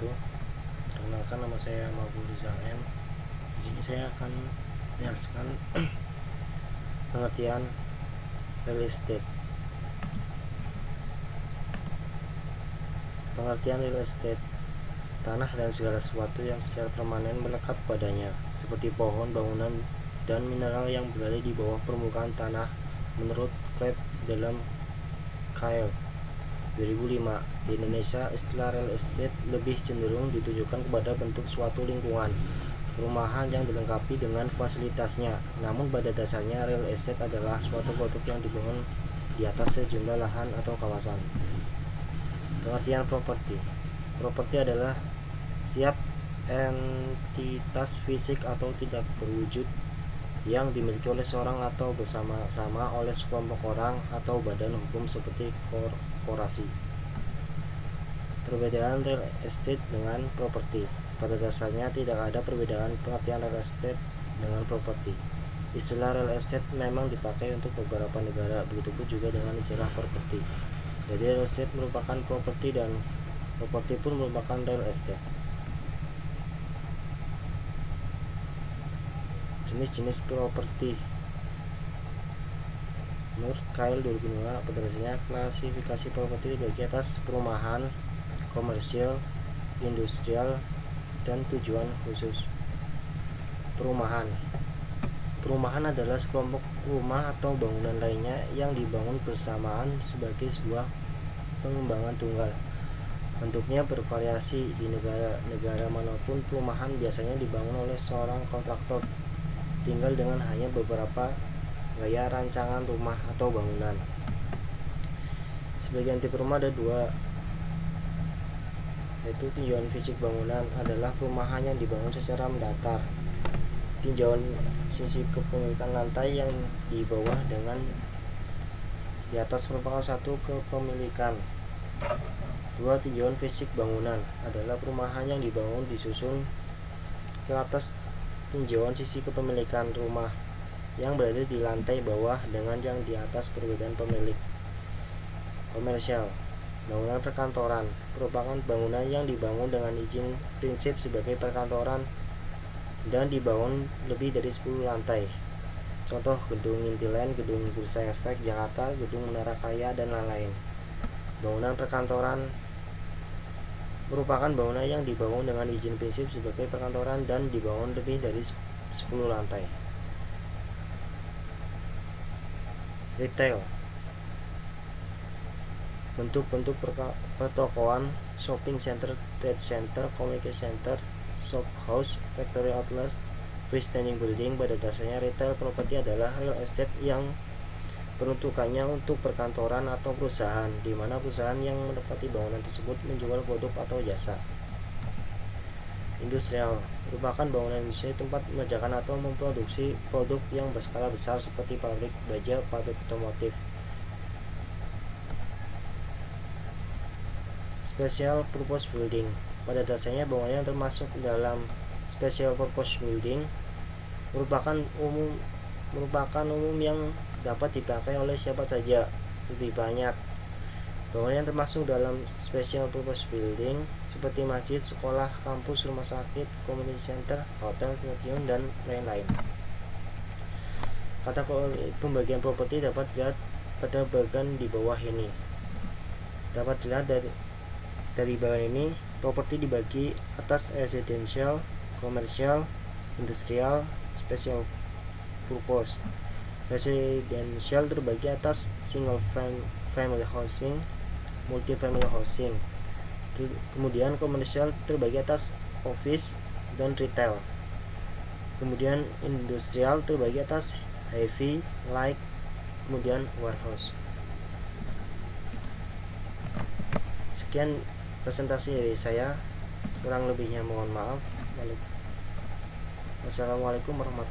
wabarakatuh. Perkenalkan, nama saya Maulud Rizal M. Di sini saya akan menjelaskan pengertian real estate. Pengertian real estate: tanah dan segala sesuatu yang secara permanen melekat padanya, seperti pohon, bangunan, dan mineral yang berada di bawah permukaan tanah. Menurut Kleb dalam Kyle 2005, di Indonesia istilah real estate lebih cenderung ditujukan kepada bentuk suatu lingkungan perumahan yang dilengkapi dengan fasilitasnya. Namun pada dasarnya real estate adalah suatu produk yang dibangun di atas sejumlah lahan atau kawasan. Pengertian properti. Properti adalah setiap entitas fisik atau tidak berwujud yang dimiliki oleh seorang atau bersama-sama oleh sekelompok orang atau badan hukum seperti korporasi. Perbedaan real estate dengan properti. Pada dasarnya tidak ada perbedaan pengertian real estate dengan properti. Istilah real estate memang dipakai untuk beberapa negara, begitupun juga dengan istilah properti. Jadi real estate merupakan properti dan properti pun merupakan real estate. Jenis-jenis properti. Menurut Kyle 2005, pada dasarnya klasifikasi properti dibagi atas perumahan, komersial, industrial, dan tujuan khusus. Perumahan adalah sekelompok rumah atau bangunan lainnya yang dibangun bersamaan sebagai sebuah pengembangan tunggal. Bentuknya bervariasi di negara manapun. Perumahan biasanya dibangun oleh seorang kontraktor tinggal dengan hanya beberapa gaya rancangan rumah atau bangunan. Sebagai tipe rumah ada dua, yaitu tinjauan fisik bangunan adalah perumahan yang dibangun secara mendatar. Tinjauan sisi kepemilikan lantai yang di bawah dengan di atas merupakan satu kepemilikan. Dua, tinjauan fisik bangunan adalah perumahan yang dibangun disusun ke atas tinjauan sisi kepemilikan rumah yang berada di lantai bawah dengan yang di atas perbedaan pemilik. Komersial, bangunan perkantoran merupakan bangunan yang dibangun dengan izin prinsip sebagai perkantoran dan dibangun lebih dari 10 lantai. Contoh gedung Intiland, gedung Bursa Efek Jakarta, gedung Menara Karya, dan lain-lain. Bangunan perkantoran merupakan bangunan yang dibangun dengan izin prinsip sebagai perkantoran dan dibangun lebih dari 10 lantai. Retail, bentuk-bentuk pertokoan, shopping center, trade center, community center, shop house, factory outlet, freestanding building. Pada dasarnya retail property adalah real estate yang peruntukannya untuk perkantoran atau perusahaan, di mana perusahaan yang menempati bangunan tersebut menjual produk atau jasa. Industrial merupakan bangunan industri tempat mengerjakan atau memproduksi produk yang berskala besar seperti pabrik baja, pabrik otomotif. Special purpose building, pada dasarnya bangunan yang termasuk dalam special purpose building merupakan umum yang dapat dipakai oleh siapa saja. Lebih banyak bangunan yang termasuk dalam special purpose building seperti masjid, sekolah, kampus, rumah sakit, community center, hotel, stadion, dan lain-lain. Kata pembagian properti dapat dilihat pada bagian di bawah ini. Dapat dilihat dari bagian ini, properti dibagi atas residential, komersial, industrial, special purpose. Residential terbagi atas single family housing, multi-family housing. Kemudian komersial terbagi atas office dan retail. Kemudian industrial terbagi atas heavy, light, kemudian warehouse. Sekian presentasi dari saya, kurang lebihnya mohon maaf. Wassalamualaikum warahmatullahi wabarakatuh.